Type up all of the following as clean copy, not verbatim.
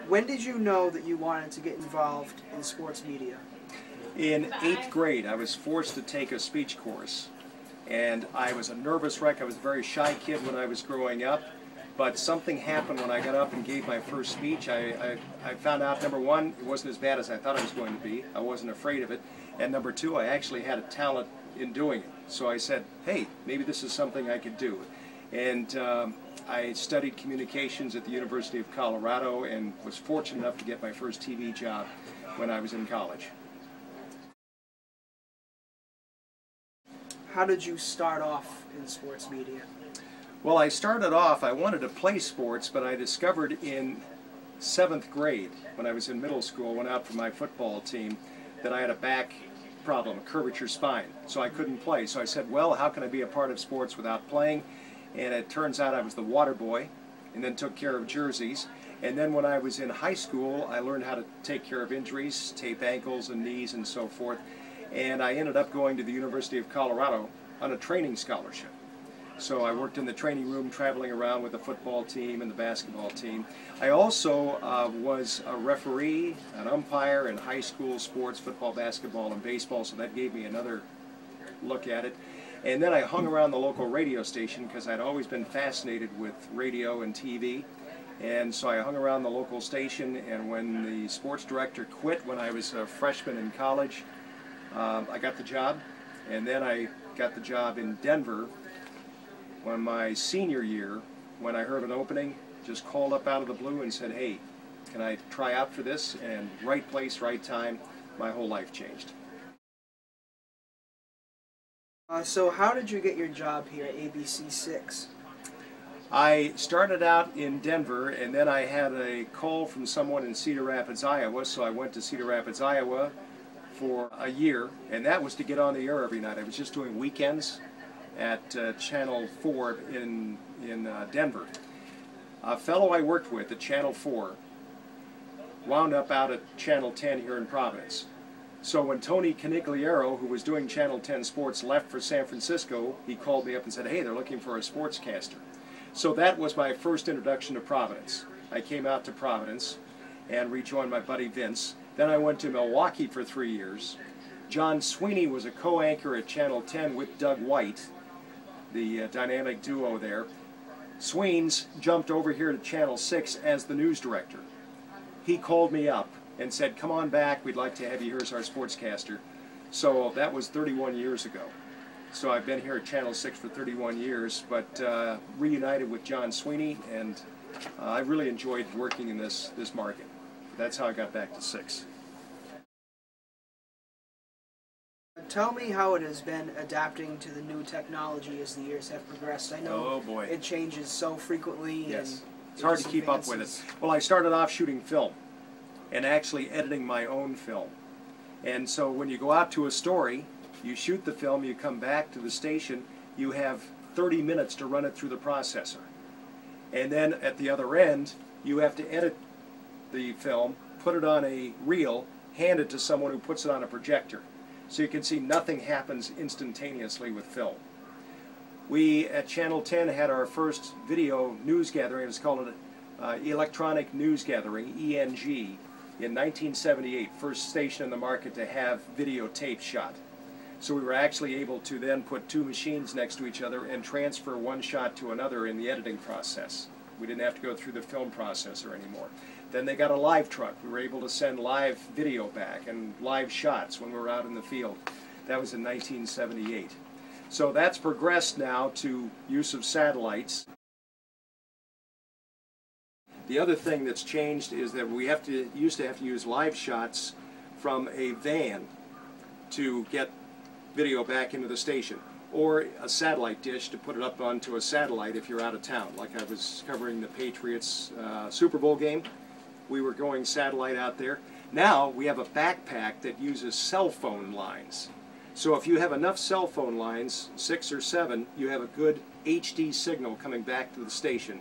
When did you know that you wanted to get involved in sports media? In 8th grade, I was forced to take a speech course, and I was a nervous wreck. I was a very shy kid when I was growing up, but something happened when I got up and gave my first speech. I found out, number one, it wasn't as bad as I thought it was going to be. I wasn't afraid of it. And number two, I actually had a talent in doing it. So I said, hey, maybe this is something I could do. And I studied communications at the University of Colorado and was fortunate enough to get my first TV job when I was in college. How did you start off in sports media? Well, I started off, I wanted to play sports, but I discovered in 7th grade, when I was in middle school, went out for my football team, that I had a back problem, a curvature spine, so I couldn't play. So I said, well, how can I be a part of sports without playing? And it turns out I was the water boy, and then took care of jerseys. And then when I was in high school, I learned how to take care of injuries, tape ankles and knees and so forth. And I ended up going to the University of Colorado on a training scholarship. So I worked in the training room, traveling around with the football team and the basketball team. I also was a referee, an umpire in high school sports, football, basketball, and baseball, so that gave me another look at it. And then I hung around the local radio station because I'd always been fascinated with radio and TV. And so I hung around the local station, and when the sports director quit when I was a freshman in college, I got the job. And then I got the job in Denver when my senior year, when I heard an opening, just called up out of the blue and said, hey, can I try out for this? And right place, right time, my whole life changed. So how did you get your job here at ABC6? I started out in Denver, and then I had a call from someone in Cedar Rapids, Iowa, so I went to Cedar Rapids, Iowa for a year, and that was to get on the air every night. I was just doing weekends at Channel 4 in Denver. A fellow I worked with at Channel 4 wound up out at Channel 10 here in Providence. So when Tony Canigliaro, who was doing Channel 10 Sports, left for San Francisco, he called me up and said, hey, they're looking for a sportscaster. So that was my first introduction to Providence. I came out to Providence and rejoined my buddy Vince. Then I went to Milwaukee for 3 years. John Sweeney was a co-anchor at Channel 10 with Doug White, the dynamic duo there. Sweens jumped over here to Channel 6 as the news director. He called me up and said, come on back, we'd like to have you here as our sportscaster. So that was 31 years ago. So I've been here at Channel 6 for 31 years, but reunited with John Sweeney, and I really enjoyed working in this market. That's how I got back to 6. Tell me how it has been adapting to the new technology as the years have progressed. I know it changes so frequently. Yes, and it's hard to keep up with it. Well, I started off shooting film and actually editing my own film. And so when you go out to a story, you shoot the film, you come back to the station, you have 30 minutes to run it through the processor. And then at the other end, you have to edit the film, put it on a reel, hand it to someone who puts it on a projector. So you can see nothing happens instantaneously with film. We at Channel 10 had our first video news gathering. It was called an Electronic News Gathering, ENG, in 1978, first station in the market to have videotape shot. So we were actually able to then put 2 machines next to each other and transfer one shot to another in the editing process. We didn't have to go through the film processor anymore. Then they got a live truck. We were able to send live video back and live shots when we were out in the field. That was in 1978. So that's progressed now to use of satellites. The other thing that's changed is that we used to have to use live shots from a van to get video back into the station, or a satellite dish to put it up onto a satellite if you're out of town. Like I was covering the Patriots Super Bowl game. We were going satellite out there. Now we have a backpack that uses cell phone lines. So if you have enough cell phone lines, 6 or 7, you have a good HD signal coming back to the station.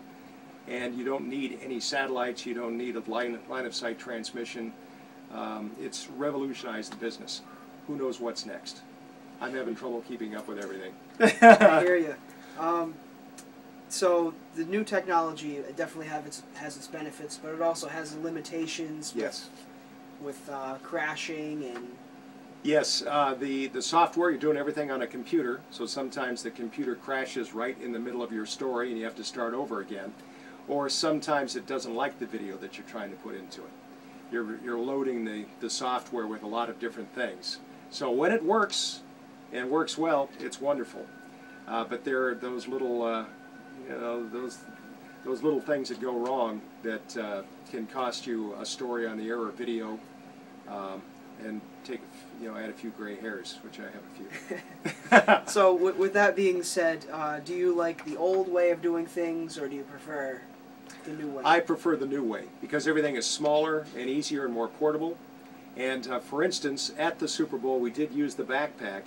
And you don't need any satellites, you don't need a line of sight transmission. It's revolutionized the business. Who knows what's next? I'm having trouble keeping up with everything. I hear you. So the new technology definitely has its benefits, but it also has limitations. Yes. With crashing and. Yes, the software, you're doing everything on a computer, so sometimes the computer crashes right in the middle of your story and you have to start over again. Or sometimes it doesn't like the video that you're trying to put into it. You're loading the software with a lot of different things. So when it works, and works well, it's wonderful. But there are those little, those little things that go wrong that can cost you a story on the air or video, and take, add a few gray hairs, which I have a few. So with that being said, do you like the old way of doing things, or do you prefer the new way? I prefer the new way because everything is smaller and easier and more portable. And for instance, at the Super Bowl, we did use the backpack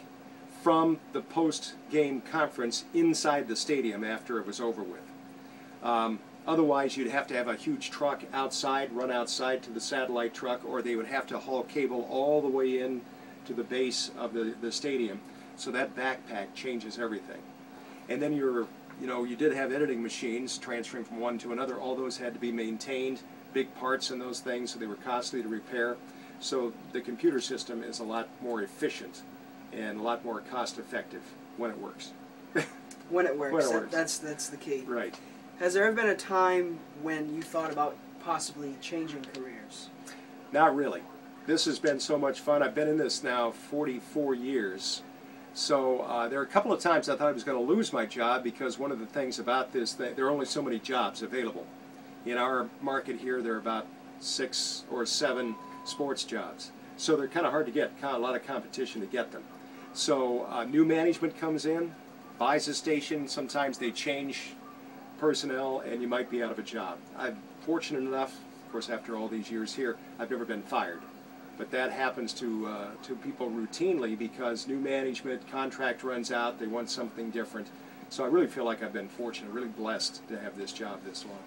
from the post-game conference inside the stadium after it was over with. Otherwise, you'd have to have a huge truck outside, run outside to the satellite truck, or they would have to haul cable all the way in to the base of the stadium. So that backpack changes everything. And then you did have editing machines transferring from one to another. All those had to be maintained, big parts in those things, so they were costly to repair. So the computer system is a lot more efficient and a lot more cost-effective when it works. When it works. When it works. That's the key. Right. Has there ever been a time when you thought about possibly changing careers? Not really. This has been so much fun. I've been in this now 44 years. So there are a couple of times I thought I was going to lose my job because one of the things about this, there are only so many jobs available. In our market here, there are about 6 or 7 sports jobs. So they're kind of hard to get, a lot of competition to get them. So new management comes in, buys a station, sometimes they change personnel and you might be out of a job. I'm fortunate enough, of course after all these years here, I've never been fired. But that happens to people routinely because new management, contract runs out, they want something different. So I really feel like I've been fortunate, really blessed to have this job this long.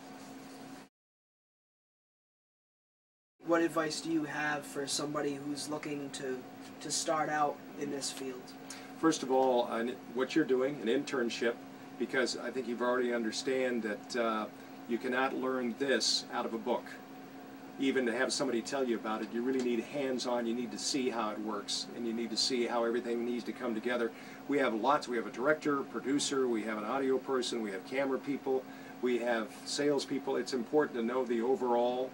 What advice do you have for somebody who's looking to start out in this field? First of all, what you're doing, an internship, because I think you've already understand that you cannot learn this out of a book. Even to have somebody tell you about it, you really need hands-on, you need to see how it works, and you need to see how everything needs to come together. We have lots, we have a director, producer, we have an audio person, we have camera people, we have salespeople. It's important to know the overall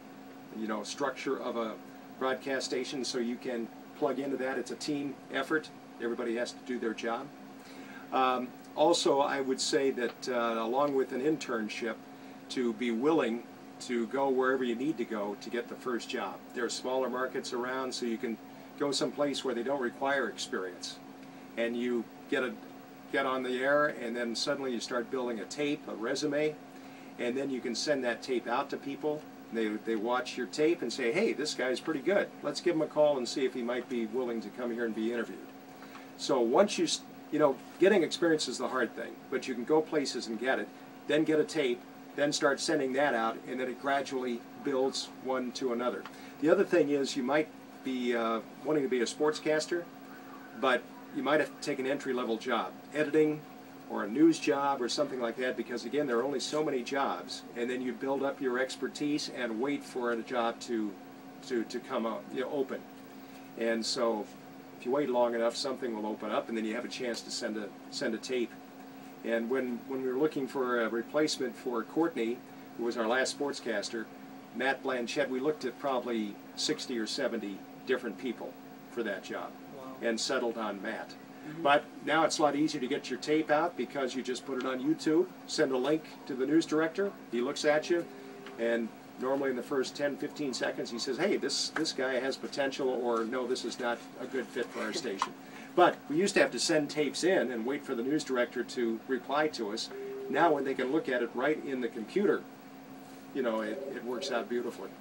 structure of a broadcast station so you can plug into that. It's a team effort. Everybody has to do their job. Also, I would say that along with an internship, to be willing to go wherever you need to go to get the first job. There are smaller markets around, so you can go someplace where they don't require experience. And you get on the air, and then suddenly you start building a tape, a resume, and then you can send that tape out to people. They watch your tape and say, hey, this guy's pretty good. Let's give him a call and see if he might be willing to come here and be interviewed. So once getting experience is the hard thing, but you can go places and get it, then get a tape, then start sending that out, and then it gradually builds one to another. The other thing is you might be wanting to be a sportscaster, but you might have to take an entry-level job, editing or a news job or something like that, because again, there are only so many jobs, and then you build up your expertise and wait for a job to come up, open. And so if you wait long enough, something will open up, and then you have a chance to send a tape. And when we were looking for a replacement for Courtney, who was our last sportscaster, Matt Blanchett, we looked at probably 60 or 70 different people for that job. Wow. And settled on Matt. But now it's a lot easier to get your tape out because you just put it on YouTube, send a link to the news director, he looks at you, and normally in the first 10-15 seconds he says, hey, this guy has potential, or no, this is not a good fit for our station. But we used to have to send tapes in and wait for the news director to reply to us. Now when they can look at it right in the computer, it works out beautifully.